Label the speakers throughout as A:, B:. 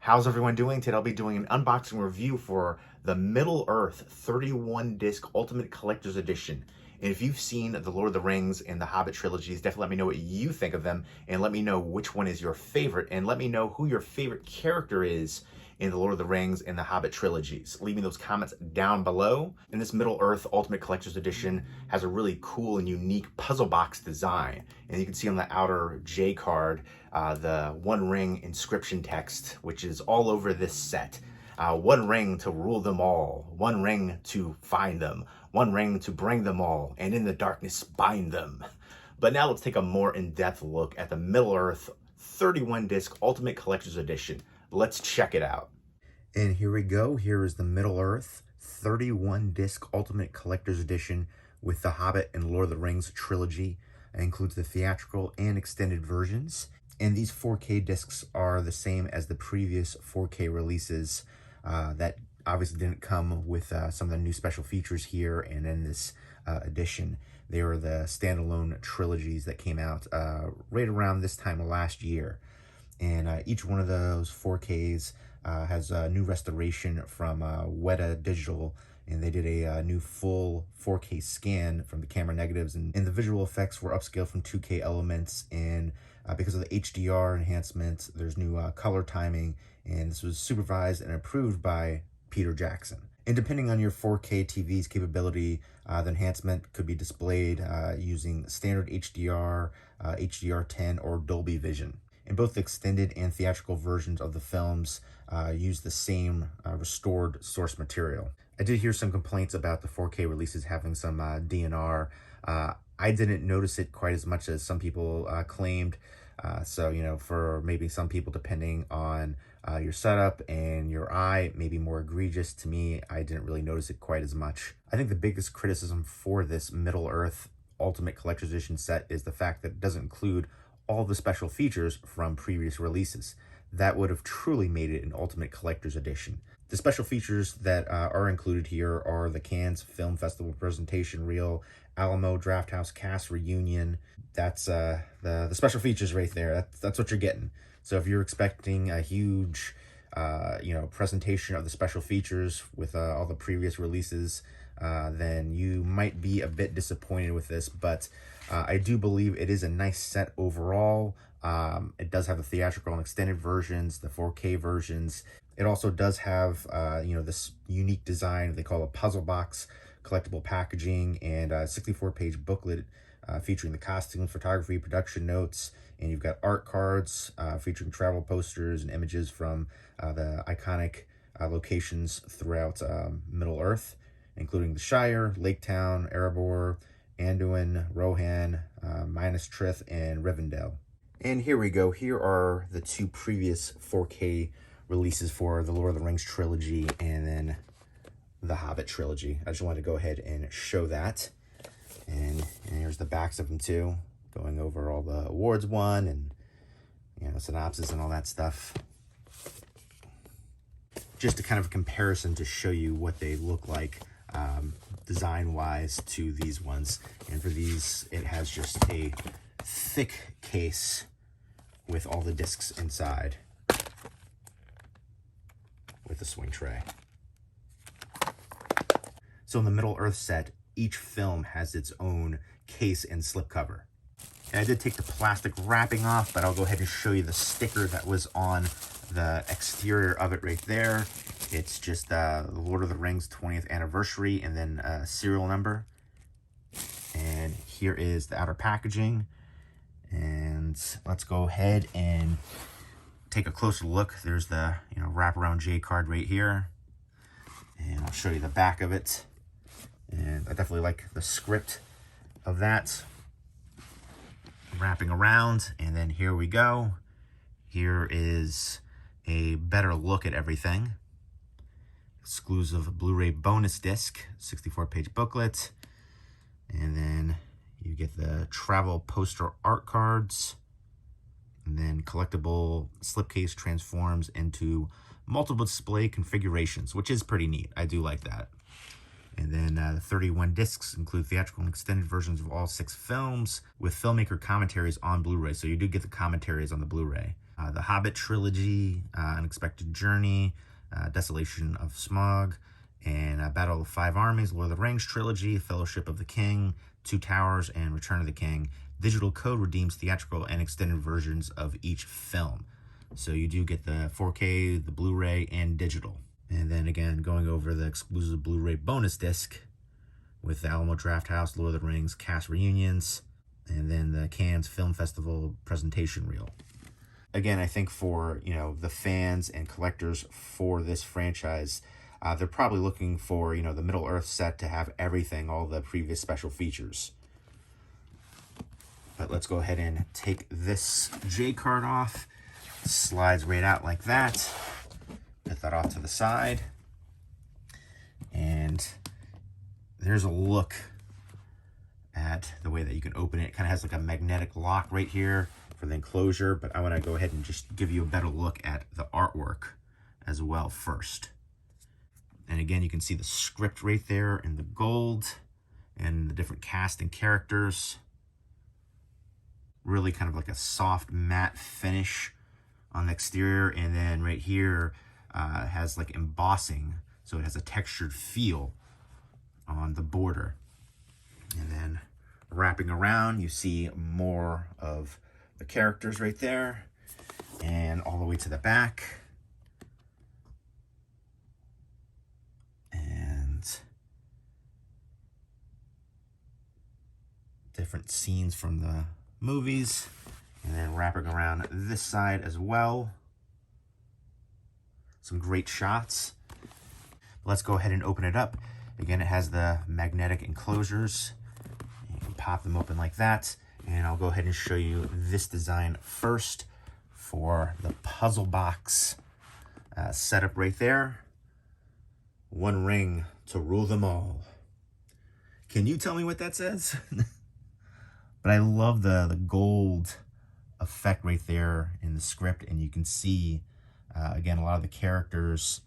A: How's everyone doing? Today I'll be doing an unboxing review for the Middle-earth 31-disc Ultimate Collector's Edition. And if you've seen The Lord of the Rings and the Hobbit trilogies, definitely let me know what you think of them, and let me know which one is your favorite, and let me know who your favorite character is in The Lord of the Rings and the Hobbit trilogies. Leave me those comments down below. And this Middle-earth Ultimate Collector's Edition has a really cool and unique puzzle box design. And you can see on the outer J card, the One Ring inscription text, which is all over this set. One ring to rule them all, one ring to find them, one ring to bring them all, and in the darkness bind them. But now let's take a more in-depth look at the Middle-earth 31-disc Ultimate Collector's Edition. Let's check it out. And here we go. Here is the Middle-earth 31-disc Ultimate Collector's Edition with the Hobbit and Lord of the Rings trilogy. It includes the theatrical and extended versions. And these 4K discs are the same as the previous 4K releases that obviously didn't come with some of the new special features here and in this edition. They were the standalone trilogies that came out right around this time of last year. And each one of those 4Ks has a new restoration from Weta Digital, and they did a new full 4K scan from the camera negatives, and the visual effects were upscaled from 2K elements, and because of the HDR enhancements, there's new color timing, and this was supervised and approved by Peter Jackson. And depending on your 4K TV's capability, the enhancement could be displayed using standard HDR, HDR10, or Dolby Vision. And both the extended and theatrical versions of the films use the same restored source material. I did hear some complaints about the 4K releases having some DNR. I didn't notice it quite as much as some people claimed. So, you know, for maybe some people, depending on your setup and your eye, maybe more egregious. To me, I didn't really notice it quite as much. I think the biggest criticism for this Middle-earth Ultimate Collector's Edition set is the fact that it doesn't include all the special features from previous releases. That would have truly made it an Ultimate Collector's Edition. The special features that are included here are the Cannes Film Festival presentation reel, Alamo Drafthouse cast reunion. That's the special features right there. That's what you're getting. So if you're expecting a huge presentation of the special features with all the previous releases, then you might be a bit disappointed with this, but I do believe it is a nice set overall. It does have the theatrical and extended versions, the 4K versions. It also does have, this unique design they call a puzzle box, collectible packaging, and a 64-page booklet featuring the costume, photography, production notes, and you've got art cards featuring travel posters and images from the iconic locations throughout Middle-earth, including the Shire, Lake Town, Erebor, Anduin, Rohan, Minas Tirith, and Rivendell. And here we go. Here are the two previous 4K releases for the Lord of the Rings trilogy and then the Hobbit trilogy. I just wanted to go ahead and show that. And here's the backs of them too, going over all the awards won and, synopsis and all that stuff. Just a kind of a comparison to show you what they look like design-wise to these ones. And for these, it has just a thick case with all the discs inside with a swing tray. So in the Middle-earth set, each film has its own case and slipcover. And I did take the plastic wrapping off, but I'll go ahead and show you the sticker that was on the exterior of it right there. It's just the Lord of the Rings 20th anniversary and then a serial number. And here is the outer packaging. And let's go ahead and take a closer look. There's the wraparound J card right here. And I'll show you the back of it. And I definitely like the script of that. Wrapping around, and then here we go. Here is a better look at everything. Exclusive Blu-ray bonus disc, 64-page booklet. And then you get the travel poster art cards. And then collectible slipcase transforms into multiple display configurations, which is pretty neat. I do like that. And then the 31 discs include theatrical and extended versions of all 6 films with filmmaker commentaries on Blu-ray. So you do get the commentaries on the Blu-ray. The Hobbit Trilogy, Unexpected Journey, Desolation of Smaug, and Battle of Five Armies, Lord of the Rings Trilogy, Fellowship of the King, Two Towers, and Return of the King. Digital code redeems theatrical and extended versions of each film. So you do get the 4K, the Blu-ray, and digital. And then again, going over the exclusive Blu-ray bonus disc with the Alamo Drafthouse, Lord of the Rings cast reunions, and then the Cannes Film Festival presentation reel. Again, I think for, the fans and collectors for this franchise, they're probably looking for, the Middle-earth set to have everything, all the previous special features. But let's go ahead and take this J card off. Slides right out like that. Put that off to the side. And there's a look at the way that you can open it. It kind of has like a magnetic lock right here for the enclosure, but I want to go ahead and just give you a better look at the artwork as well first. And again, you can see the script right there in the gold and the different cast and characters. Really kind of like a soft matte finish on the exterior, and then right here has like embossing, so it has a textured feel on the border. And then wrapping around, you see more of the characters right there, and all the way to the back. And different scenes from the movies, and then wrapping around this side as well. Some great shots. Let's go ahead and open it up. Again, it has the magnetic enclosures. You can pop them open like that. And I'll go ahead and show you this design first for the puzzle box setup right there. One ring to rule them all. Can you tell me what that says? But I love the gold effect right there in the script, and you can see, again, a lot of the characters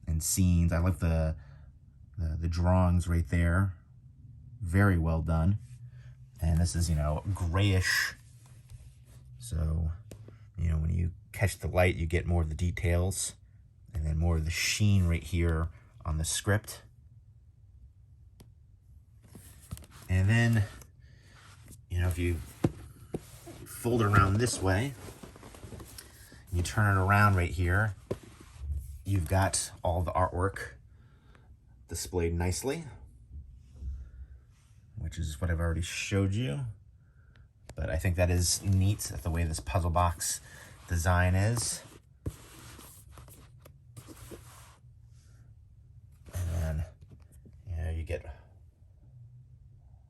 A: and scenes. I like the drawings right there. Very well done. And this is, grayish. So, when you catch the light, you get more of the details. And then more of the sheen right here on the script. And then, if you fold it around this way, you turn it around right here, you've got all the artwork displayed nicely, which is what I've already showed you. But I think that is neat, the way this puzzle box design is. And then, you get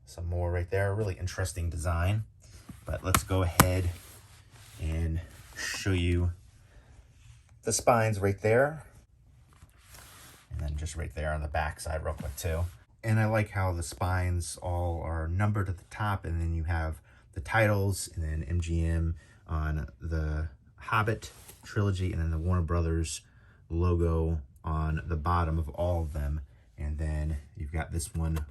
A: some more right there. Really interesting design. But let's go ahead and show you the spines right there. And then just right there on the back side real quick too. And I like how the spines all are numbered at the top, and then you have the titles, and then MGM on the Hobbit trilogy, and then the Warner Brothers logo on the bottom of all of them. And then you've got this one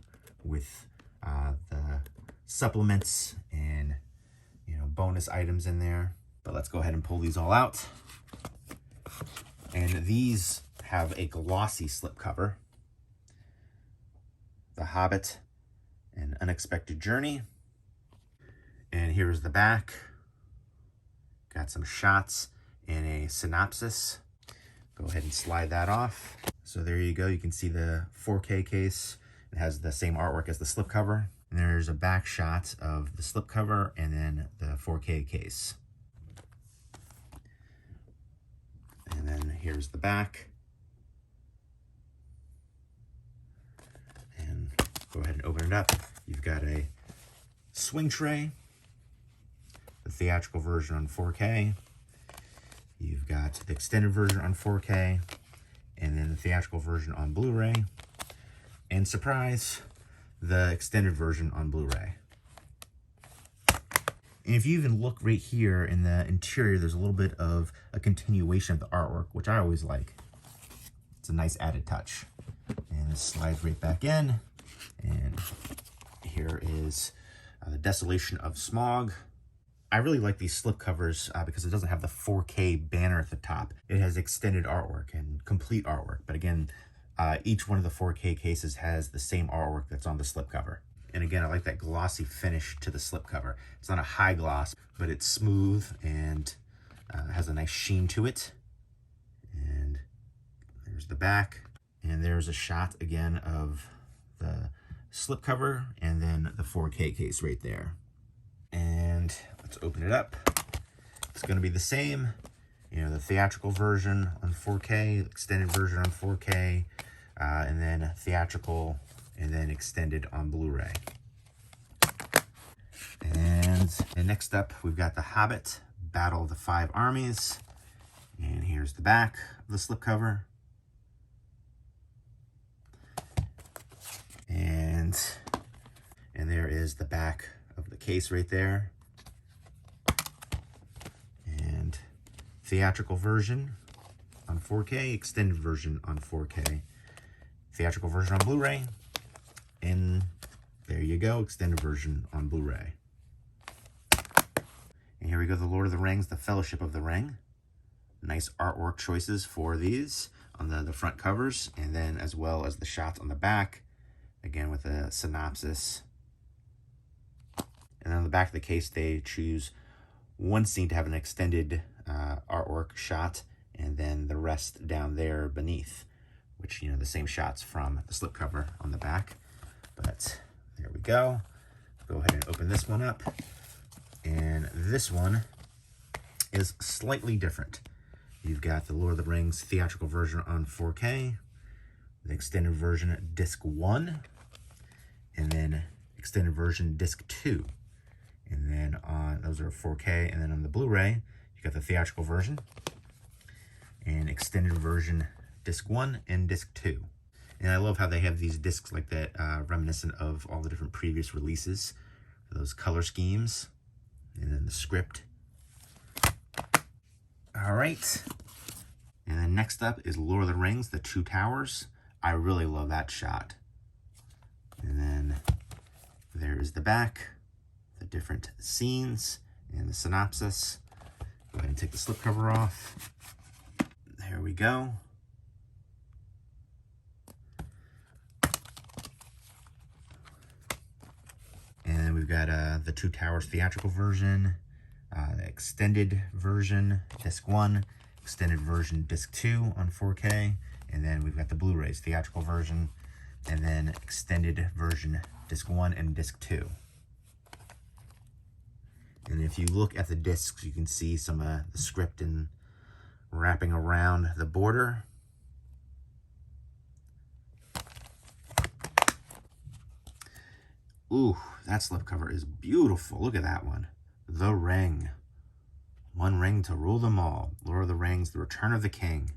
A: with the supplements and bonus items in there. But let's go ahead and pull these all out. And these have a glossy slipcover. The Hobbit and Unexpected Journey. And here's the back. Got some shots and a synopsis. Go ahead and slide that off. So there you go. You can see the 4K case. It has the same artwork as the slipcover. And there's a back shot of the slipcover and then the 4K case. And then here's the back. And go ahead and open it up. You've got a swing tray, the theatrical version on 4K. You've got the extended version on 4K, and then the theatrical version on Blu-ray. And surprise, the extended version on Blu-ray. And if you even look right here in the interior, there's a little bit of a continuation of the artwork, which I always like. It's a nice added touch. And this slides right back in. And here is the Desolation of Smaug. I really like these slipcovers because it doesn't have the 4K banner at the top. It has extended artwork and complete artwork. But again, each one of the 4K cases has the same artwork that's on the slipcover. And again, I like that glossy finish to the slipcover. It's not a high gloss, but it's smooth and has a nice sheen to it. And there's the back. And there's a shot again of the slipcover and then the 4K case right there. And let's open it up. It's going to be the same, you know, the theatrical version on 4K, extended version on 4K, and then theatrical, and then extended on Blu-ray. And next up, we've got the Hobbit, Battle of the Five Armies. And here's the back of the slipcover. And there is the back of the case right there. And theatrical version on 4K, extended version on 4K, theatrical version on Blu-ray, and there you go, extended version on Blu-ray. And here we go, The Lord of the Rings, The Fellowship of the Ring. Nice artwork choices for these on the front covers, and then as well as the shots on the back, again with a synopsis. And then on the back of the case, they choose one scene to have an extended artwork shot, and then the rest down there beneath, which, you know, the same shots from the slipcover on the back. But there we go. Go ahead and open this one up. And this one is slightly different. You've got the Lord of the Rings theatrical version on 4K, the extended version disc 1, and then extended version disc 2. And then on, those are 4K, and then on the Blu-ray, you got the theatrical version and extended version disc 1 and disc 2. And I love how they have these discs like that, reminiscent of all the different previous releases, those color schemes, and then the script. All right. And then next up is Lord of the Rings, The Two Towers. I really love that shot. And then there is the back, the different scenes, and the synopsis. Go ahead and take the slipcover off. There we go. And then we've got the Two Towers theatrical version, the extended version, disc 1, extended version, disc 2 on 4K, and then we've got the Blu-rays theatrical version, and then extended version, disc 1 and disc 2. And if you look at the discs, you can see some of the script and wrapping around the border. Ooh, that slipcover is beautiful. Look at that one. The Ring. One ring to rule them all. Lord of the Rings, The Return of the King.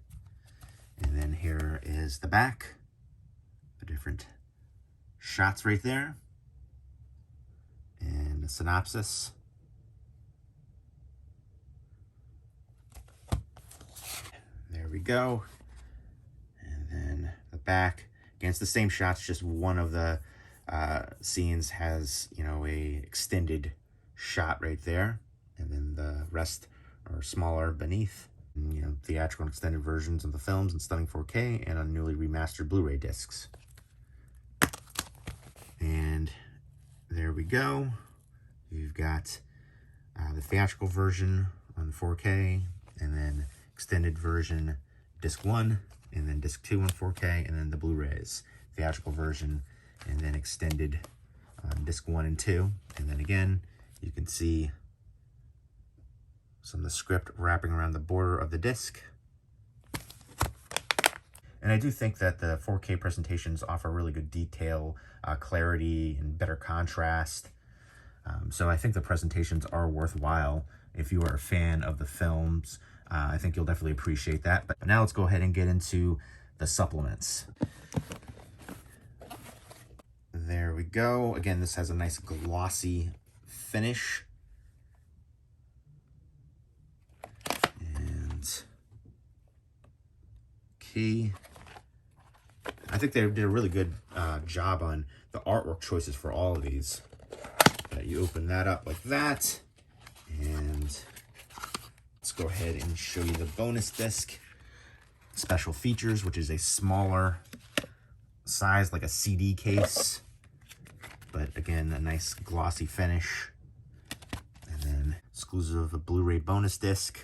A: And then here is the back. The different shots right there. And the synopsis. There we go. And then the back. Again, it's the same shots, just one of the scenes has, you know, a extended shot right there, and then the rest are smaller beneath. And, you know, theatrical and extended versions of the films in stunning 4K and on newly remastered Blu-ray discs. And there we go. You've got the theatrical version on 4K, and then extended version disc 1, and then disc 2 on 4K, and then the Blu-rays theatrical version, and then extended on disc 1 and 2. And then again, you can see some of the script wrapping around the border of the disc. And I do think that the 4K presentations offer really good detail, clarity, and better contrast. So I think the presentations are worthwhile if you are a fan of the films. I think you'll definitely appreciate that. But now let's go ahead and get into the supplements. There we go. Again, this has a nice glossy finish. And key. I think they did a really good job on the artwork choices for all of these. You open that up like that, go ahead and show you the bonus disc. Special features, which is a smaller size, like a CD case. But again, a nice glossy finish. And then exclusive Blu-ray bonus disc.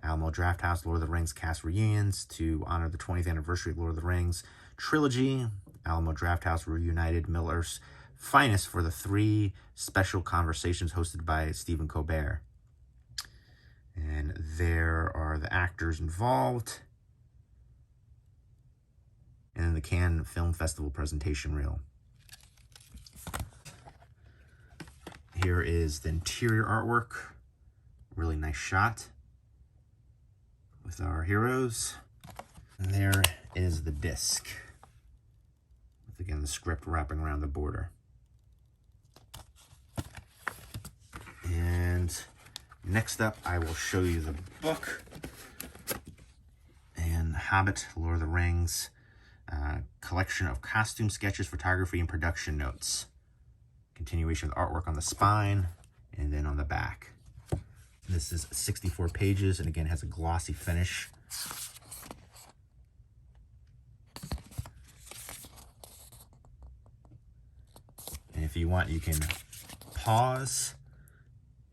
A: Alamo Drafthouse Lord of the Rings cast reunions to honor the 20th anniversary of Lord of the Rings trilogy. Alamo Drafthouse reunited Middle-earth's finest for the 3 special conversations hosted by Stephen Colbert. And there are the actors involved. And then the Cannes Film Festival presentation reel. Here is the interior artwork. Really nice shot with our heroes. And there is the disc. With, again, the script wrapping around the border. And next up, I will show you the book. And Hobbit, Lord of the Rings, collection of costume sketches, photography, and production notes. Continuation of the artwork on the spine, and then on the back. This is 64 pages, and again, has a glossy finish. And if you want, you can pause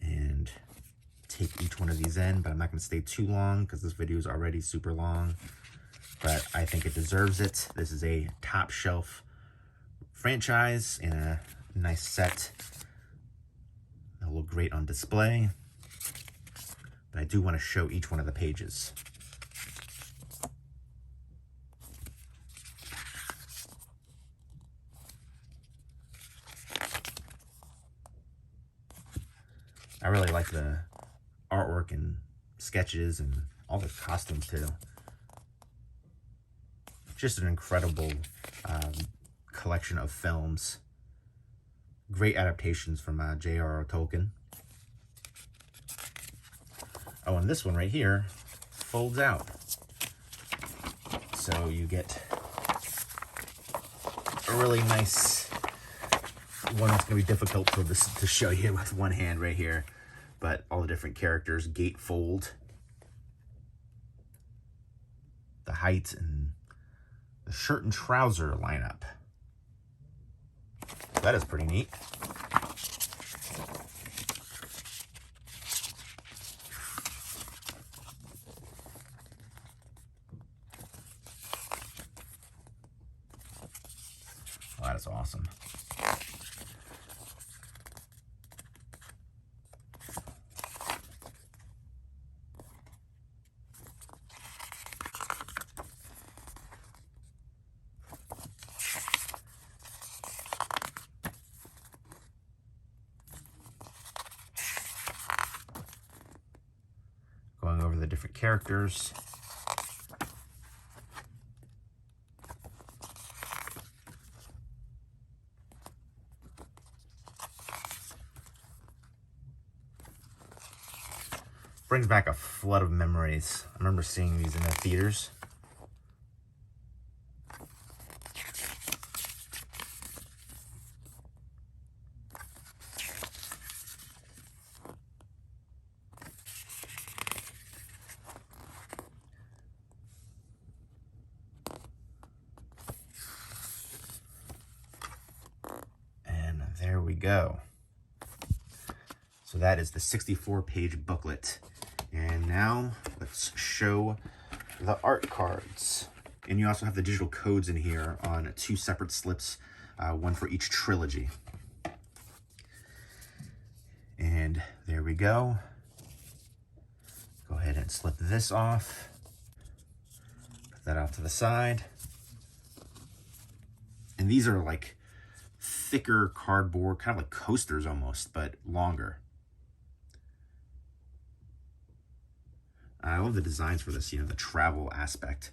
A: and take each one of these in, but I'm not going to stay too long because this video is already super long. But I think it deserves it. This is a top shelf franchise and a nice set. It'll look great on display. But I do want to show each one of the pages. I really like the artwork and sketches and all the costumes too. Just an incredible collection of films. Great adaptations from J.R.R. Tolkien. Oh, and this one right here folds out. So you get a really nice one that's going to be difficult for this to show you with one hand right here. But all the different characters, gatefold, the height, and the shirt and trouser lineup. That is pretty neat. Well, that is awesome. Going over the different characters. Brings back a flood of memories. I remember seeing these in the theaters. There we go. So that is the 64-page booklet. And now let's show the art cards. And you also have the digital codes in here on 2 separate slips, one for each trilogy. And there we go. Go ahead and slip this off. Put that off to the side. And these are like thicker cardboard, kind of like coasters almost, but longer. I love the designs for this, you know, the travel aspect.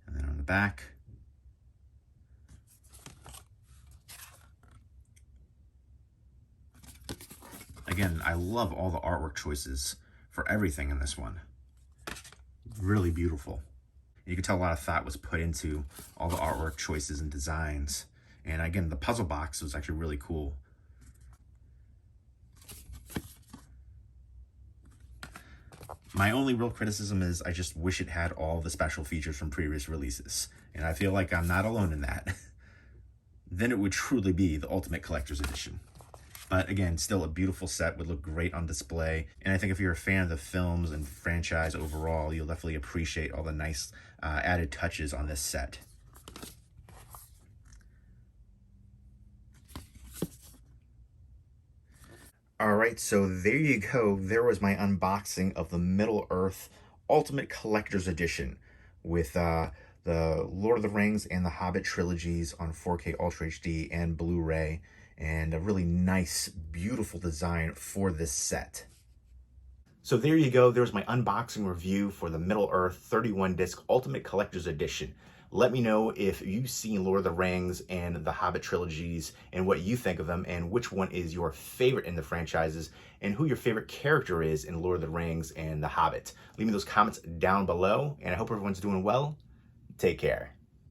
A: And then on the back, again, I love all the artwork choices for everything in this one. Really beautiful. You can tell a lot of thought was put into all the artwork choices and designs. And again, the puzzle box was actually really cool.
B: My only real criticism is I just wish it had all the special features from previous releases, and I feel like I'm not alone in that. Then it would truly be the Ultimate Collector's Edition. But again, still a beautiful set, would look great on display. And I think if you're a fan of the films and franchise overall, you'll definitely appreciate all the nice added touches on this set.
A: All right, so there you go. There was my unboxing of the Middle-earth Ultimate Collector's Edition with the Lord of the Rings and the Hobbit trilogies on 4K Ultra HD and Blu-ray, and a really nice, beautiful design for this set. So there you go. There's my unboxing review for the Middle-earth 31-disc Ultimate Collector's Edition. Let me know if you've seen Lord of the Rings and the Hobbit trilogies and what you think of them, and which one is your favorite in the franchises, and who your favorite character is in Lord of the Rings and the Hobbit. Leave me those comments down below, and I hope everyone's doing well. Take care.